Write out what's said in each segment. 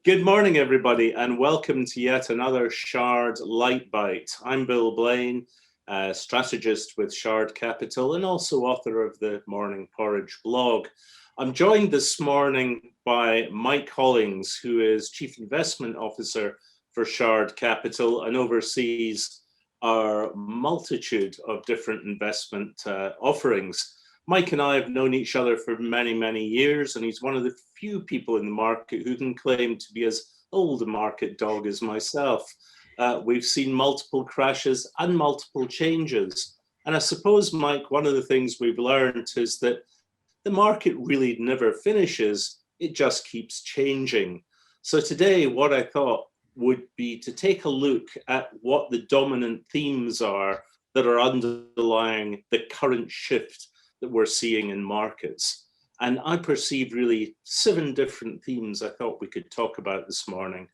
Good morning, everybody, and welcome to yet another Shard Lite-Bite. I'm Bill Blain, strategist with Shard Capital and also author of the Morning Porridge blog. I'm joined this morning by Mike Hollings, who is Chief Investment Officer for Shard Capital and oversees our multitude of different investment offerings. Mike and I have known each other for many, many years, and he's one of the few people in the market who can claim to be as old a market dog as myself. We've seen multiple crashes and multiple changes. And I suppose, Mike, one of the things we've learned is that the market really never finishes, it just keeps changing. So today, what I thought would be to take a look at what the dominant themes are that are underlying the current shift that we're seeing in markets. And I perceive really 7 different themes I thought we could talk about this morning.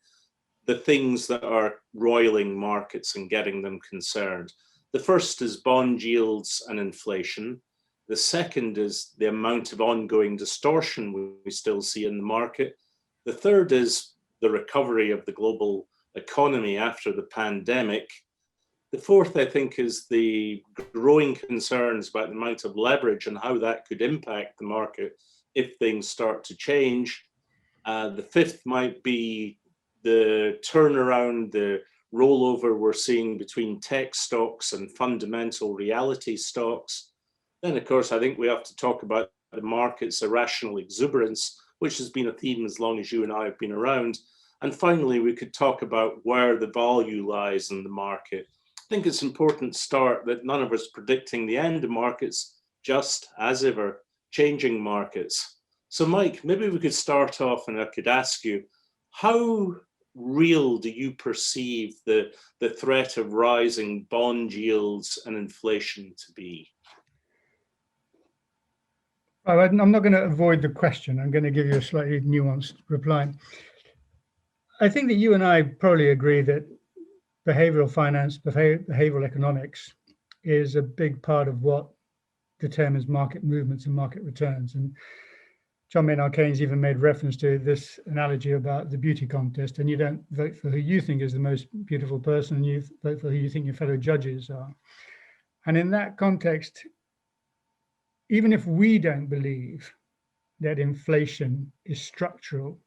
The things that are roiling markets and getting them concerned. The first is bond yields and inflation. The second is the amount of ongoing distortion we still see in the market. The third is the recovery of the global economy after the pandemic. The fourth, I think, is the growing concerns about the amount of leverage and how that could impact the market if things start to change. The fifth might be the turnaround, the rollover we're seeing between tech stocks and fundamental reality stocks. Then, of course, I think we have to talk about the market's irrational exuberance, which has been a theme as long as you and I have been around. And finally, we could talk about where the value lies in the market. I think it's important to start that none of us predicting the end of markets, just as ever, changing markets. So Mike, maybe we could start off and I could ask you, how real do you perceive the threat of rising bond yields and inflation to be? Well, I'm not going to avoid the question. I'm going to give you a slightly nuanced reply. I think that you and I probably agree that behavioral finance, behavioral economics is a big part of what determines market movements and market returns. And John Maynard Keynes even made reference to this analogy about the beauty contest, and you don't vote for who you think is the most beautiful person, you vote for who you think your fellow judges are. And in that context, even if we don't believe that inflation is structural,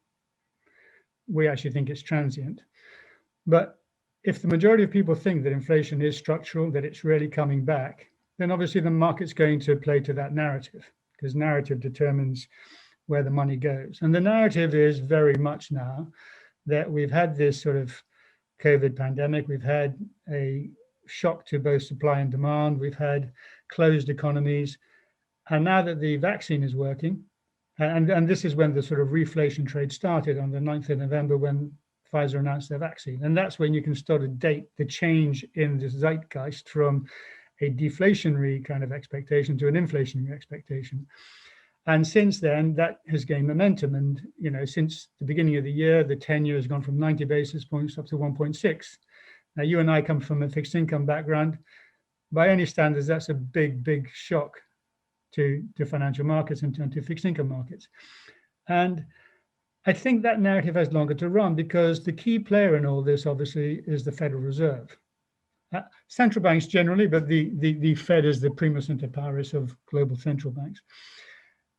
we actually think it's transient. But if the majority of people think that inflation is structural, that it's really coming back, then obviously the market's going to play to that narrative, because narrative determines where the money goes. And the narrative is very much now that we've had this sort of COVID pandemic, we've had a shock to both supply and demand, we've had closed economies, and now that the vaccine is working, and this is when the sort of reflation trade started on the 9th of November when Pfizer announced their vaccine. And that's when you can start to date the change in the zeitgeist from a deflationary kind of expectation to an inflationary expectation. And since then, that has gained momentum. And, you know, since the beginning of the year, the 10-year has gone from 90 basis points up to 1.6. Now, you and I come from a fixed income background. By any standards, that's a big, big shock to financial markets and to fixed income markets. And I think that narrative has longer to run because the key player in all this, obviously, is the Federal Reserve. Central banks generally, but the Fed is the primus inter pares of global central banks.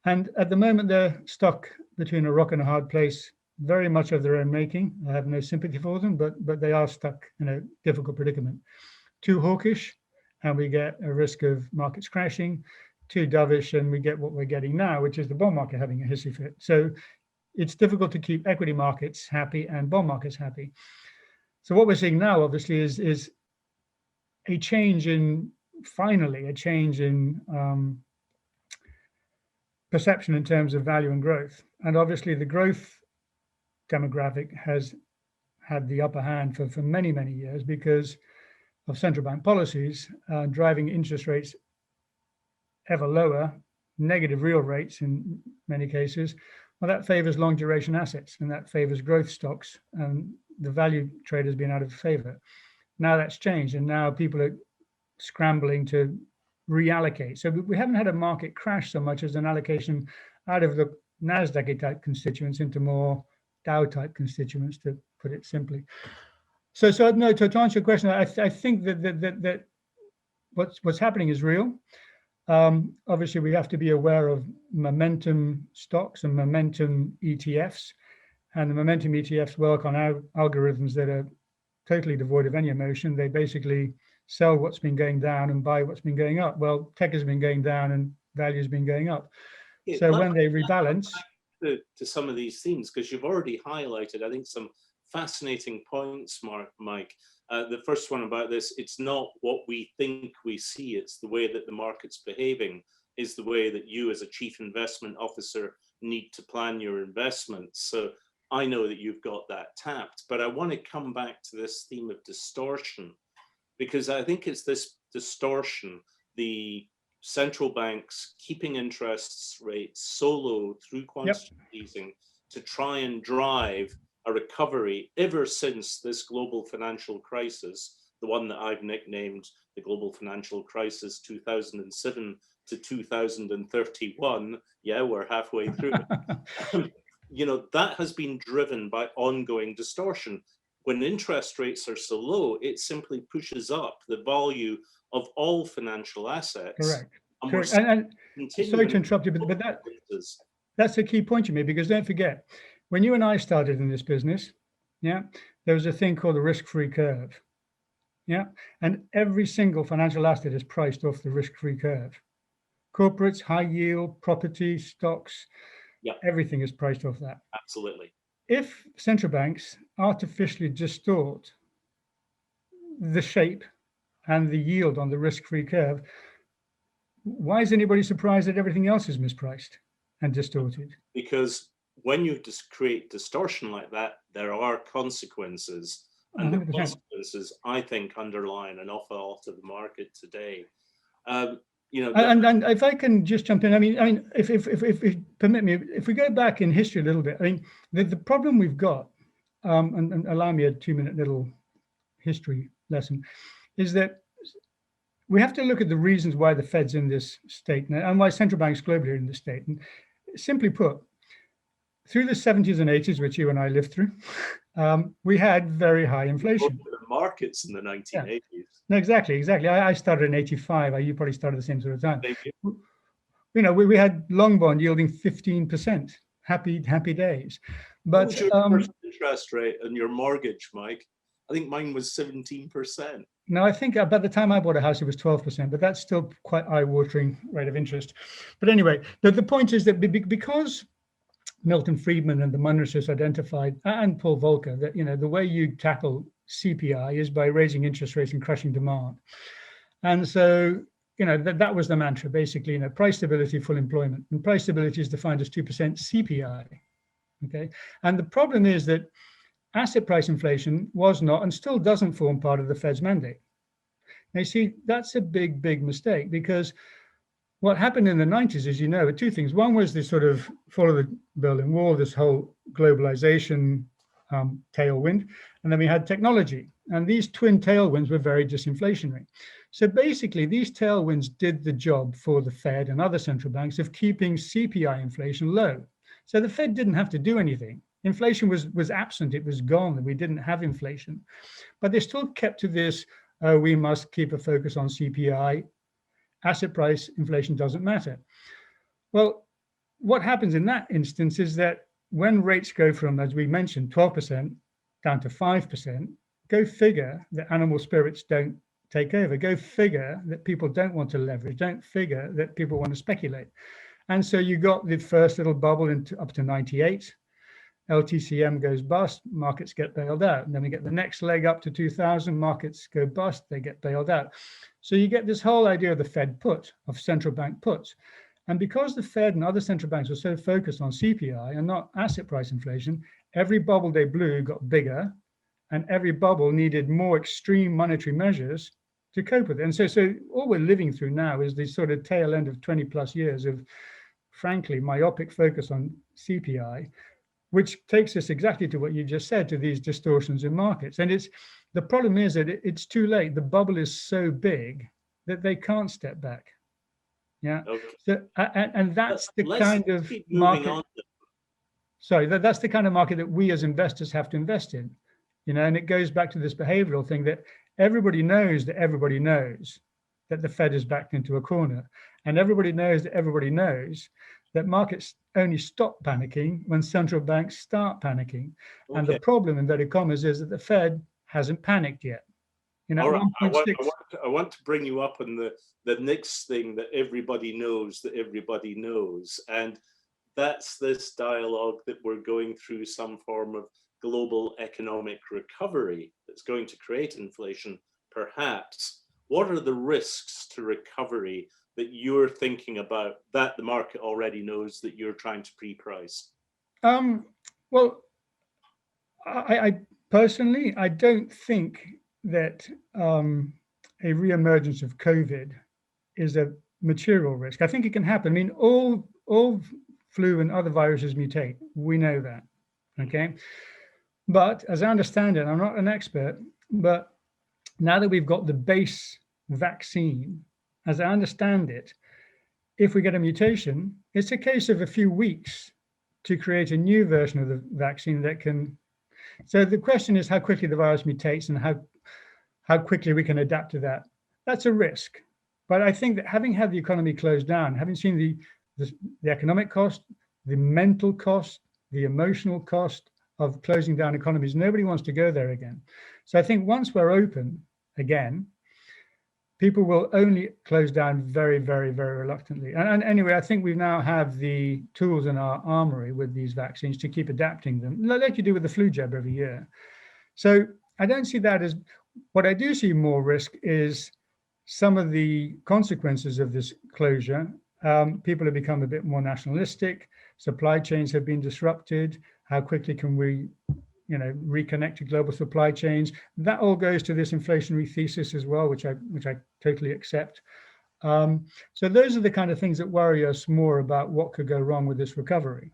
And at the moment, they're stuck between a rock and a hard place, very much of their own making. I have no sympathy for them, but they are stuck in a difficult predicament. Too hawkish, and we get a risk of markets crashing. Too dovish, and we get what we're getting now, which is the bond market having a hissy fit. So it's difficult to keep equity markets happy and bond markets happy. So what we're seeing now, obviously, is a change in, finally, a change in perception in terms of value and growth. And obviously, the growth demographic has had the upper hand for many, many years because of central bank policies driving interest rates ever lower, negative real rates in many cases. Well, that favors long duration assets and that favors growth stocks, and the value trade has been out of favor. Now that's changed, and now people are scrambling to reallocate. So we haven't had a market crash so much as an allocation out of the NASDAQ type constituents into more Dow type constituents, to put it simply. So no, to answer your question, I think that what's happening is real. Obviously, we have to be aware of momentum stocks and momentum ETFs, and the momentum ETFs work on algorithms that are totally devoid of any emotion. They basically sell what's been going down and buy what's been going up. Well, tech has been going down and value has been going up. So when they rebalance, to some of these themes, because you've already highlighted, I think, some fascinating points, Mike. The first one about this, it's not what we think we see, it's the way that the market's behaving is the way that you as a chief investment officer need to plan your investments. So I know that you've got that tapped, but I want to come back to this theme of distortion, because I think it's this distortion, the central banks keeping interest rates so low through quantitative easing to try and drive a recovery ever since this global financial crisis, the one that I've nicknamed the global financial crisis 2007 to 2031. Yeah, we're halfway through. You know, that has been driven by ongoing distortion. When interest rates are so low, it simply pushes up the value of all financial assets. Correct. And sorry to interrupt you, but that's a key point you made, because don't forget, when you and I started in this business, there was a thing called the risk-free curve. And every single financial asset is priced off the risk-free curve. Corporates, high yield, property, stocks, everything is priced off that. Absolutely. If central banks artificially distort the shape and the yield on the risk-free curve, why is anybody surprised that everything else is mispriced and distorted? Because when you just create distortion like that, there are consequences. And 100%. the consequences, I think, underline an awful lot of the market today. You know, and if I can just jump in, I mean, if you permit me, if we go back in history a little bit, I mean, the problem we've got, and allow me a 2-minute little history lesson, is that we have to look at the reasons why the Fed's in this state and why central banks globally are in this state. And simply put, through the 70s and 80s, which you and I lived through, we had very high inflation. The markets in the 1980s. No, exactly. I started in 85. You probably started the same sort of time. You know, we had long bond yielding 15%. Happy days. But what was your first interest rate on your mortgage, Mike? I think mine was 17%. No, I think by the time I bought a house, it was 12%, but that's still quite eye-watering rate of interest. But anyway, the point is that because Milton Friedman and the monetarist identified, and Paul Volcker, that, you know, the way you tackle CPI is by raising interest rates and crushing demand. And so, you know, that was the mantra, basically, you know, price stability, full employment. And price stability is defined as 2% CPI, okay? And the problem is that asset price inflation was not and still doesn't form part of the Fed's mandate. Now, you see, that's a big mistake, because what happened in the 90s, as you know, were two things. One was this sort of fall of the Berlin Wall, this whole globalization tailwind, and then we had technology. And these twin tailwinds were very disinflationary. So basically, these tailwinds did the job for the Fed and other central banks of keeping CPI inflation low. So the Fed didn't have to do anything. Inflation was absent, it was gone, we didn't have inflation. But they still kept to this, we must keep a focus on CPI, asset price inflation doesn't matter. Well, what happens in that instance is that when rates go from, as we mentioned, 12% down to 5%, go figure that animal spirits don't take over, go figure that people don't want to leverage, don't figure that people want to speculate. And so you got the first little bubble up to 98, LTCM goes bust, markets get bailed out. And then we get the next leg up to 2000, markets go bust, they get bailed out. So you get this whole idea of the Fed put, of central bank puts. And because the Fed and other central banks were so focused on CPI and not asset price inflation, every bubble they blew got bigger, and every bubble needed more extreme monetary measures to cope with it. And so all we're living through now is this sort of tail end of 20 plus years of, frankly, myopic focus on CPI, which takes us exactly to what you just said, to these distortions in markets. And the problem is that it's too late. The bubble is so big that they can't step back. Yeah. Okay. So, and that's the kind of market. Sorry, that's the kind of market that we as investors have to invest in, and it goes back to this behavioral thing that everybody knows that the Fed is backed into a corner, and everybody knows that markets only stop panicking when central banks start panicking. Okay. And the problem, inverted commas, is that the Fed hasn't panicked yet. All right. I want to bring you up on the next thing that everybody knows, and that's this dialogue that we're going through some form of global economic recovery that's going to create inflation, perhaps. What are the risks to recovery that you're thinking about that the market already knows that you're trying to pre-price? Well, I personally, I don't think that a re-emergence of COVID is a material risk. I think it can happen. I mean, all flu and other viruses mutate. We know that, okay? But as I understand it, I'm not an expert, but now that we've got the base vaccine, as I understand it, if we get a mutation, it's a case of a few weeks to create a new version of the vaccine that can. So the question is how quickly the virus mutates and how quickly we can adapt to that. That's a risk. But I think that having had the economy closed down, having seen the economic cost, the mental cost, the emotional cost of closing down economies, nobody wants to go there again. So I think once we're open again, people will only close down very, very, very reluctantly. And anyway, I think we now have the tools in our armory with these vaccines to keep adapting them, like you do with the flu jab every year. So I don't see that as, what I do see more risk is some of the consequences of this closure. People have become a bit more nationalistic. Supply chains have been disrupted. How quickly can we reconnect to global supply chains? That all goes to this inflationary thesis as well, which I totally accept. So those are the kind of things that worry us more about what could go wrong with this recovery.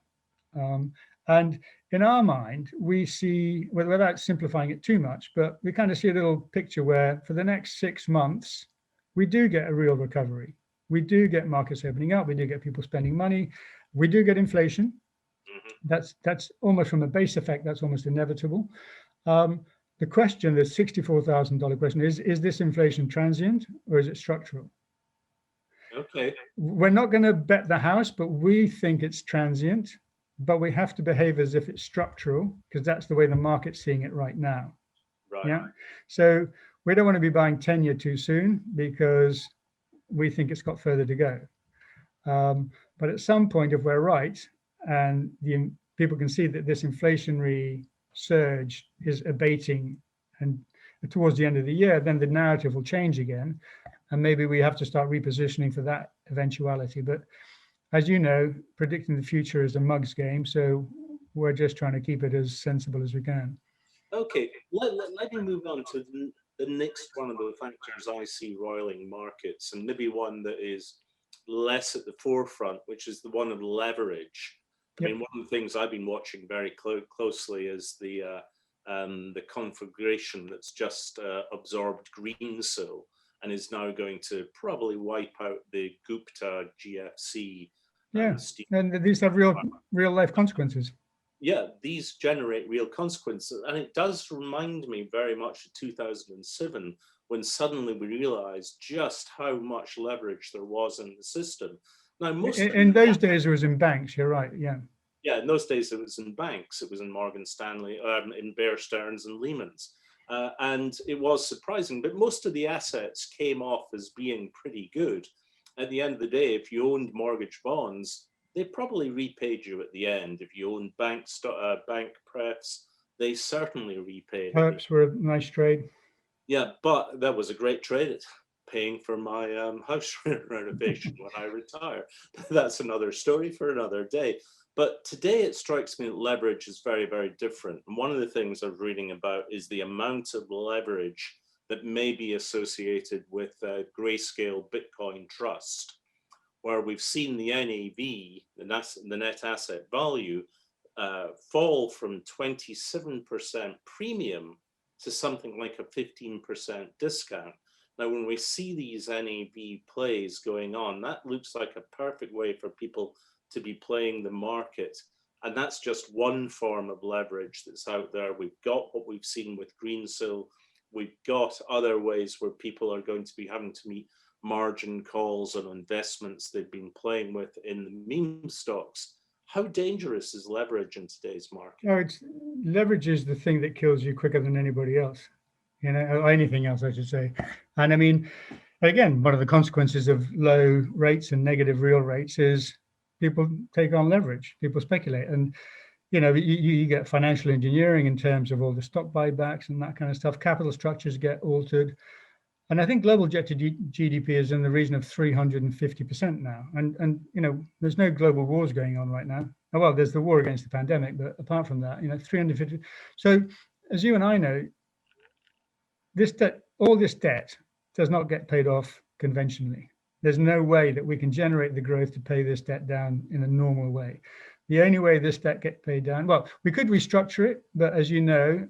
And in our mind, we see, without simplifying it too much, but we kind of see a little picture where for the next 6 months, we do get a real recovery. We do get markets opening up. We do get people spending money. We do get inflation. That's almost, from a base effect, that's almost inevitable. The question, the $64,000 question is this inflation transient or is it structural? Okay. We're not going to bet the house, but we think it's transient, but we have to behave as if it's structural because that's the way the market's seeing it right now. Right. Yeah. So we don't want to be buying 10-year too soon because we think it's got further to go. But at some point, if we're right, and people can see that this inflationary surge is abating and towards the end of the year, then the narrative will change again. And maybe we have to start repositioning for that eventuality. But as you know, predicting the future is a mug's game. So we're just trying to keep it as sensible as we can. Okay, let me move on to the next one of the factors I see roiling markets, and maybe one that is less at the forefront, which is the one of leverage. I mean, one of the things I've been watching very closely is the conflagration that's just absorbed Greensill and is now going to probably wipe out the Gupta GFC. And these have real life consequences. Yeah, these generate real consequences. And it does remind me very much of 2007, when suddenly we realized just how much leverage there was in the system. Now, in those days, it was in banks. You're right. Yeah. Yeah, in those days, it was in banks. It was in Morgan Stanley, in Bear Stearns and Lehman's. And it was surprising, but most of the assets came off as being pretty good. At the end of the day, if you owned mortgage bonds, they probably repaid you at the end. If you owned bank prefs, they certainly repaid. Perps were a nice trade. Yeah, but that was a great trade, paying for my house renovation when I retire. That's another story for another day. But today it strikes me that leverage is very, very different. And one of the things I'm reading about is the amount of leverage that may be associated with Grayscale Bitcoin Trust, where we've seen the NAV, the net asset value, fall from 27% premium to something like a 15% discount. Now, when we see these NAV plays going on, that looks like a perfect way for people to be playing the market And that's just one form of leverage that's out there. We've got what we've seen with Greensill. We've got other ways where people are going to be having to meet margin calls on investments they've been playing with in the meme stocks. How dangerous is leverage in today's market? No, leverage is the thing that kills you quicker than anybody else, or anything else, I should say. And I mean, again, one of the consequences of low rates and negative real rates is people take on leverage, people speculate. And, you get financial engineering in terms of all the stock buybacks and that kind of stuff. Capital structures get altered. And I think global objective GDP is in the region of 350% now. And there's no global wars going on right now. Well, there's the war against the pandemic, but apart from that, 350. So as you and I know, all this debt does not get paid off conventionally. There's no way that we can generate the growth to pay this debt down in a normal way. The only way this debt gets paid down, well, we could restructure it, but as you know,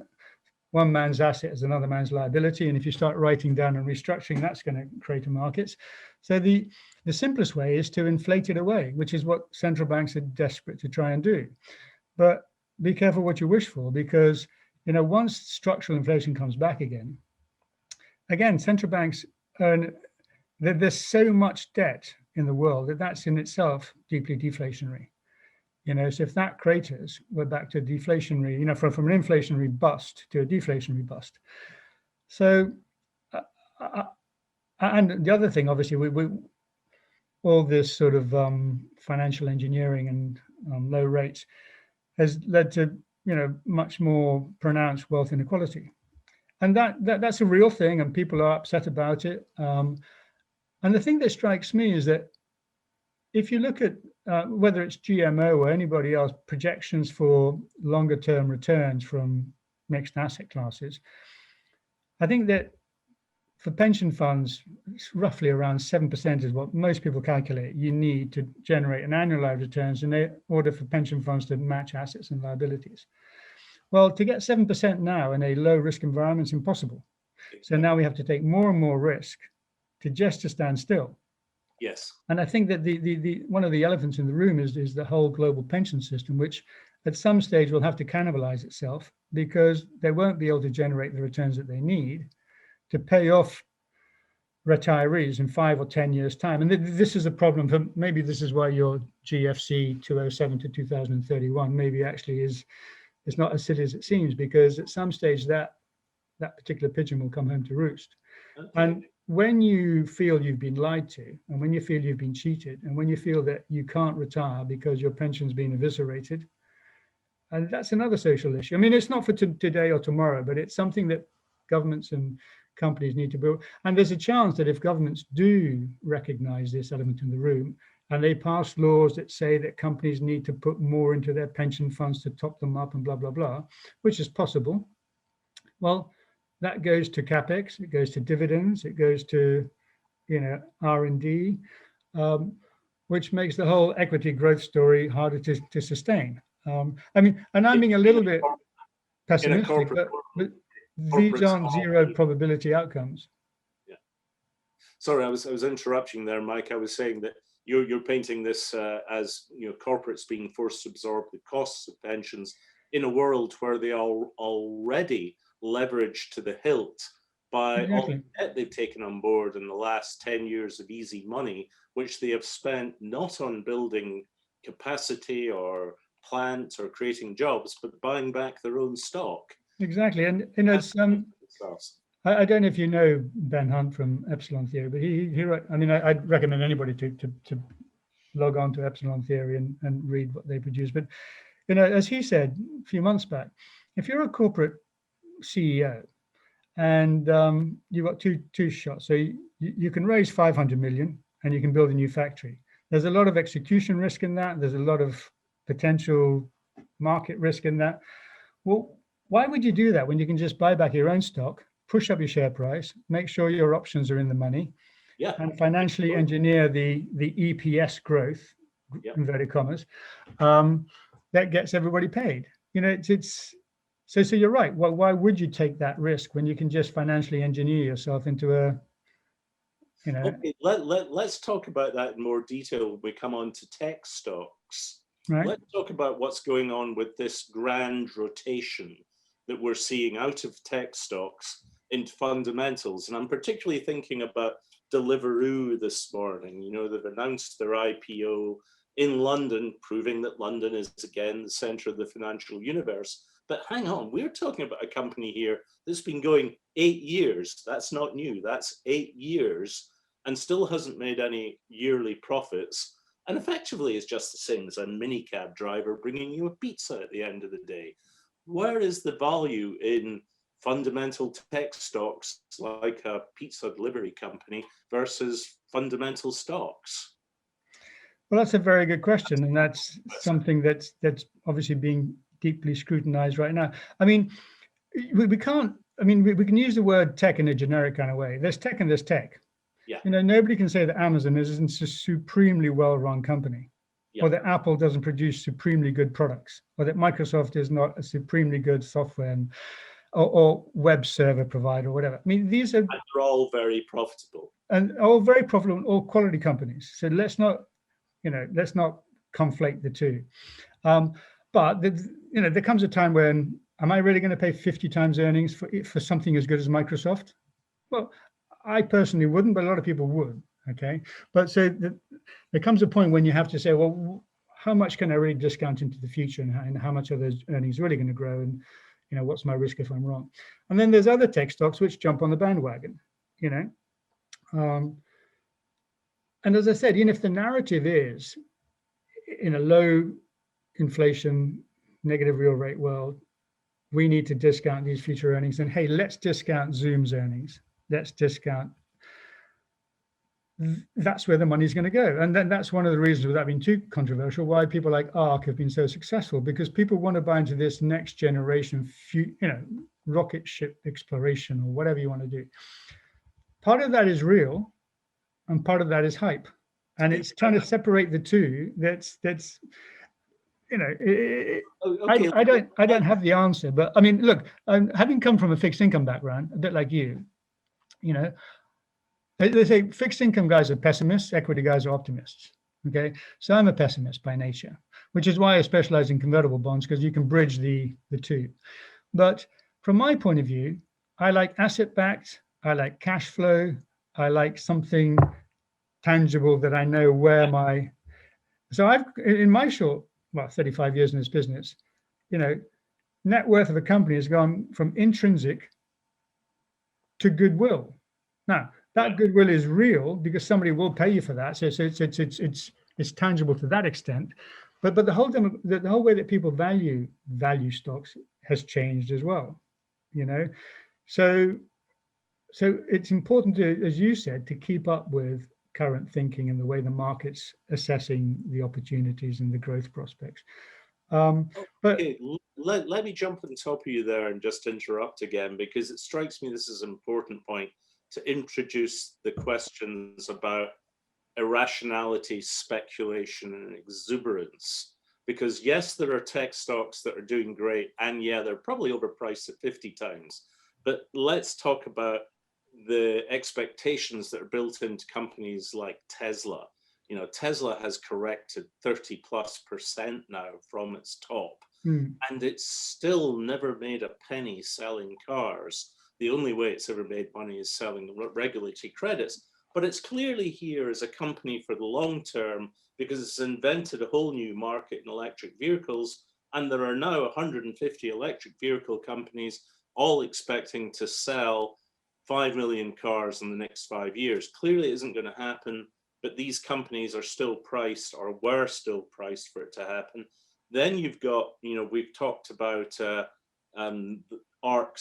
one man's asset is another man's liability. And if you start writing down and restructuring, that's going to create a market. So the simplest way is to inflate it away, which is what central banks are desperate to try and do. But be careful what you wish for, because once structural inflation comes back again, central banks earn, there's so much debt in the world that's in itself deeply deflationary. So if that craters, we're back to deflationary, from an inflationary bust to a deflationary bust. So, and the other thing, obviously, we all this sort of financial engineering and low rates has led to, much more pronounced wealth inequality. And that's a real thing, and people are upset about it. And the thing that strikes me is that if you look at whether it's GMO or anybody else, projections for longer term returns from mixed asset classes, I think that for pension funds, it's roughly around 7% is what most people calculate you need to generate an annualized returns in order for pension funds to match assets and liabilities. Well, to get 7% now in a low risk environment is impossible. So now we have to take more and more risk to stand still. Yes. And I think that the one of the elephants in the room is the whole global pension system, which at some stage will have to cannibalize itself because they won't be able to generate the returns that they need to pay off retirees in 5 or 10 years' time. And this is a problem for, maybe this is why your GFC 207 to 2031 maybe actually is not as silly as it seems, because at some stage that particular pigeon will come home to roost. Okay. And when you feel you've been lied to, and when you feel you've been cheated, and when you feel that you can't retire because your pension's been eviscerated, and that's another social issue. I mean, it's not for today or tomorrow, but it's something that governments and companies need to build. And there's a chance that if governments do recognize this element in the room, and they pass laws that say that companies need to put more into their pension funds to top them up and blah, blah, blah, which is possible, well, that goes to capex, it goes to dividends, it goes to, R&D, which makes the whole equity growth story harder to sustain. I mean, and I'm being a little bit pessimistic, but these aren't zero probability outcomes. Yeah. Sorry, I was interrupting there, Mike. I was saying that you're painting this as corporates being forced to absorb the costs of pensions in a world where they are already leveraged to the hilt by all the debt they've taken on board in the last 10 years of easy money, which they have spent not on building capacity or plant or creating jobs, but buying back their own stock. Exactly. And it's I don't know if you know Ben Hunt from Epsilon Theory, but he I mean, I'd recommend anybody to log on to Epsilon Theory and read what they produce. But as he said a few months back, if you're a corporate CEO and you've got two shots, so you can raise 500 million and you can build a new factory. There's a lot of execution risk in that. There's a lot of potential market risk in that. Well, why would you do that when you can just buy back your own stock, push up your share price, make sure your options are in the money, and financially engineer the EPS growth, inverted commas, that gets everybody paid. So you're right. Well, why would you take that risk when you can just financially engineer yourself into a, Okay, let's talk about that in more detail when we come on to tech stocks. right? Let's talk about what's going on with this grand rotation that we're seeing out of tech stocks into fundamentals. And I'm particularly thinking about Deliveroo this morning. You know, they've announced their IPO in London, proving that London is again the center of the financial universe. But hang on, we're talking about a company here that's been going 8 years. That's not new. That's 8 years and still hasn't made any yearly profits. And effectively is just the same as a minicab driver bringing you a pizza at the end of the day. Where is the value in fundamental tech stocks like a pizza delivery company versus fundamental stocks? Well, that's a very good question, and that's something that's obviously being deeply scrutinized right now. I mean, we can't. I mean, we can use the word tech in a generic kind of way. There's tech and there's tech. Yeah. You know, nobody can say that Amazon isn't a supremely well-run company, or that Apple doesn't produce supremely good products, or that Microsoft is not a supremely good software or web server provider or whatever. I mean, these are, and they're all very profitable, and all very profitable, all quality companies. So let's not conflate the two. But there comes a time when, am I really going to pay 50 times earnings for something as good as Microsoft? Well, I personally wouldn't, but a lot of people would. Okay, but so there comes a point when you have to say, well, how much can I really discount into the future, and how much are those earnings really going to grow, and what's my risk if I'm wrong? And then there's other tech stocks which jump on the bandwagon, and as I said, if the narrative is in a low inflation, negative real rate world, we need to discount these future earnings, and hey, let's discount Zoom's earnings. Let's discount. That's where the money's going to go. And then that's one of the reasons, without being too controversial, why people like ARK have been so successful, because people want to buy into this next generation, rocket ship exploration or whatever you want to do. Part of that is real and part of that is hype. And it's trying to separate the two. I don't have the answer, but I mean, look, having come from a fixed income background, a bit like you, they say fixed income guys are pessimists, equity guys are optimists. Okay, so I'm a pessimist by nature, which is why I specialize in convertible bonds, because you can bridge the two. But from my point of view, I like asset-backed, I like cash flow, I like something tangible that I know where my. So I've, in my short, 35 years in this business, net worth of a company has gone from intrinsic to goodwill. Now, that goodwill is real because somebody will pay you for that. So it's tangible to that extent. But the whole way that people value stocks has changed as well. So it's important to, as you said, to keep up with current thinking and the way the market's assessing the opportunities and the growth prospects. But let me jump on top of you there and just interrupt again, because it strikes me this is an important point to introduce the questions about irrationality, speculation, and exuberance. Because yes, there are tech stocks that are doing great, and yeah, they're probably overpriced at 50 times. But let's talk about the expectations that are built into companies like Tesla. Tesla has corrected 30+% now from its top, and it's still never made a penny selling cars. The only way it's ever made money is selling regulatory credits. But it's clearly here as a company for the long term, because it's invented a whole new market in electric vehicles, and there are now 150 electric vehicle companies all expecting to sell 5 million cars in the next 5 years. Clearly it isn't going to happen, but these companies are still priced, or were still priced, for it to happen. Then you've got, we've talked about ARK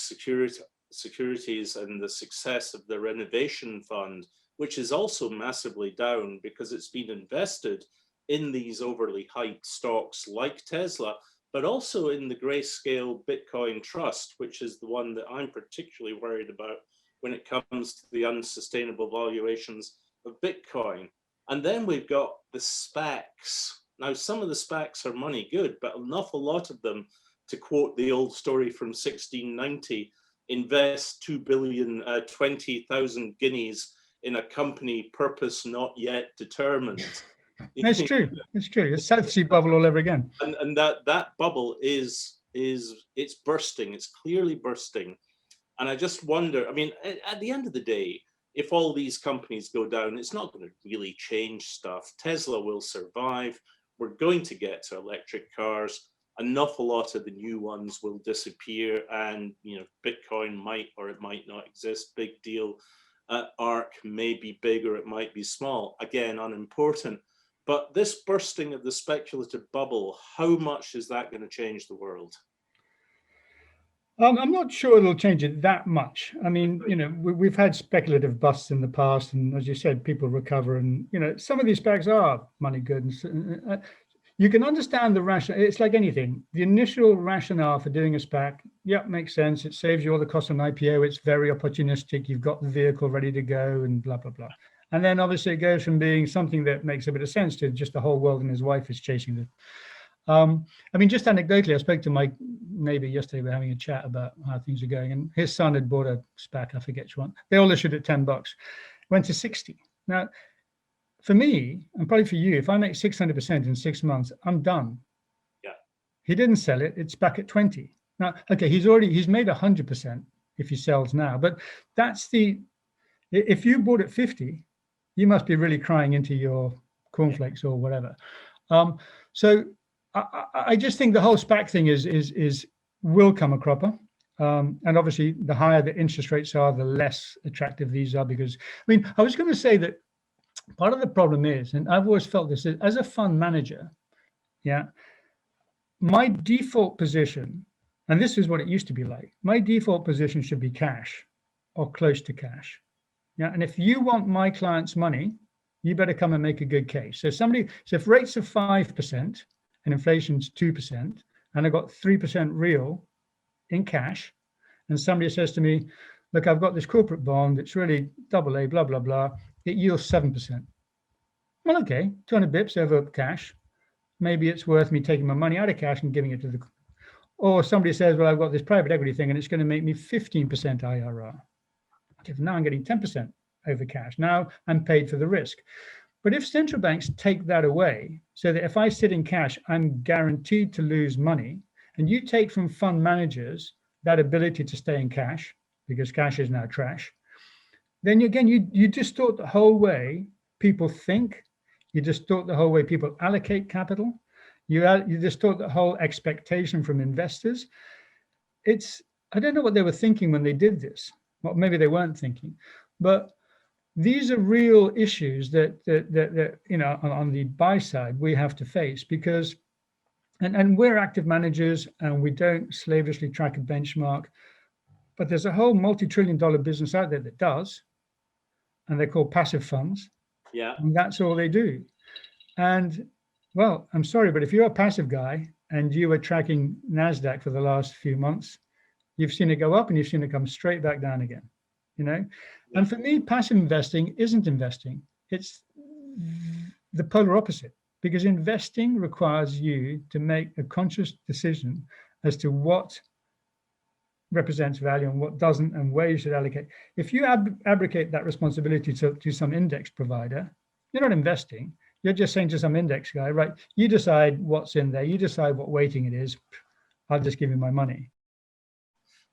Securities and the success of the renovation fund, which is also massively down because it's been invested in these overly hyped stocks like Tesla, but also in the Grayscale Bitcoin Trust, which is the one that I'm particularly worried about when it comes to the unsustainable valuations of Bitcoin. And then we've got the SPACs. Now, some of the SPACs are money good, but an awful lot of them, to quote the old story from 1690, invest 2 billion, 20,000 guineas in a company purpose not yet determined. That's true. It's true. It's South Sea bubble all over again. And that bubble is it's bursting. It's clearly bursting. And I just wonder, I mean, at the end of the day, if all these companies go down, it's not going to really change stuff. Tesla will survive. We're going to get to electric cars. An awful lot of the new ones will disappear, and Bitcoin might or it might not exist. Big deal. ARC may be big or it might be small. Again, unimportant. But this bursting of the speculative bubble, how much is that going to change the world? I'm not sure it'll change it that much. I mean, we've had speculative busts in the past, and as you said, people recover, and some of these SPACs are money good. And you can understand the rationale. It's like anything. The initial rationale for doing a SPAC, makes sense. It saves you all the cost of an IPO. It's very opportunistic. You've got the vehicle ready to go, and blah blah blah. And then obviously it goes from being something that makes a bit of sense to just the whole world and his wife is chasing it. I mean, just anecdotally, I spoke to my neighbor yesterday. We're having a chat about how things are going, and his son had bought a SPAC. I forget which one. They all issued at $10, went to 60. Now, for me, and probably for you, if I make 600% in 6 months, I'm done. Yeah. He didn't sell it. It's back at 20. Now, okay, he's made 100% if he sells now, but if you bought at 50, you must be really crying into your cornflakes or whatever. So I just think the whole SPAC thing will come a cropper. And obviously, the higher the interest rates are, the less attractive these are. Because, I mean, I was going to say that part of the problem is, and I've always felt this, as a fund manager, my default position, and this is what it used to be like, my default position should be cash or close to cash. And if you want my client's money, you better come and make a good case. So if rates are 5%, and inflation's 2%, and I got 3% real in cash, and somebody says to me, look, I've got this corporate bond, it's really AA, blah, blah, blah, it yields 7%. Well, okay, 200 bips over cash. Maybe it's worth me taking my money out of cash and giving it to or somebody says, well, I've got this private equity thing, and it's going to make me 15% IRR. Okay, now I'm getting 10% over cash. Now I'm paid for the risk. But if central banks take that away, so that if I sit in cash, I'm guaranteed to lose money, and you take from fund managers that ability to stay in cash, because cash is now trash, then again, you distort the whole way people think, you distort the whole way people allocate capital, you distort the whole expectation from investors. I don't know what they were thinking when they did this. Well, maybe they weren't thinking, but these are real issues that on the buy side we have to face, because and we're active managers and we don't slavishly track a benchmark, but there's a whole multi-trillion-dollar business out there that does, and they're called passive funds. Yeah. And that's all they do. And well, I'm sorry, but if you're a passive guy and you were tracking NASDAQ for the last few months, you've seen it go up and you've seen it come straight back down again. And for me, passive investing isn't investing. It's the polar opposite, because investing requires you to make a conscious decision as to what represents value and what doesn't, and where you should allocate. If you abrogate that responsibility to some index provider, you're not investing. You're just saying to some index guy, right, you decide what's in there, you decide what weighting it is, I'll just give you my money.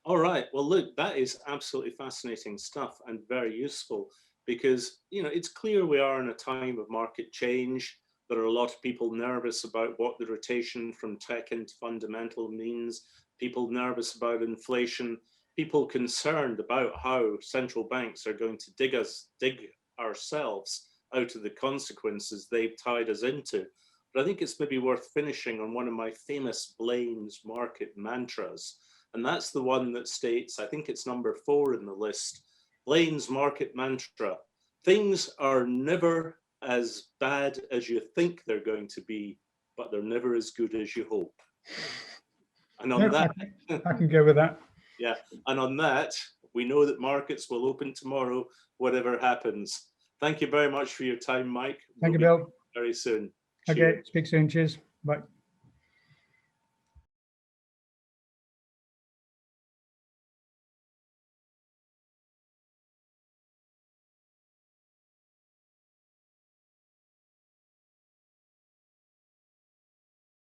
All right. Well, look, that is absolutely fascinating stuff and very useful, because, it's clear we are in a time of market change. There are a lot of people nervous about what the rotation from tech into fundamental means, people nervous about inflation, people concerned about how central banks are going to dig ourselves out of the consequences they've tied us into. But I think it's maybe worth finishing on one of my famous Blain's market mantras. And that's the one that states, I think it's number 4 in the list, Blain's market mantra: things are never as bad as you think they're going to be, but they're never as good as you hope. And on that, I can go with that. Yeah, and on that, we know that markets will open tomorrow, whatever happens. Thank you very much for your time, Mike. Thank you, Bill. Very soon. Okay, speak soon. Cheers. Bye.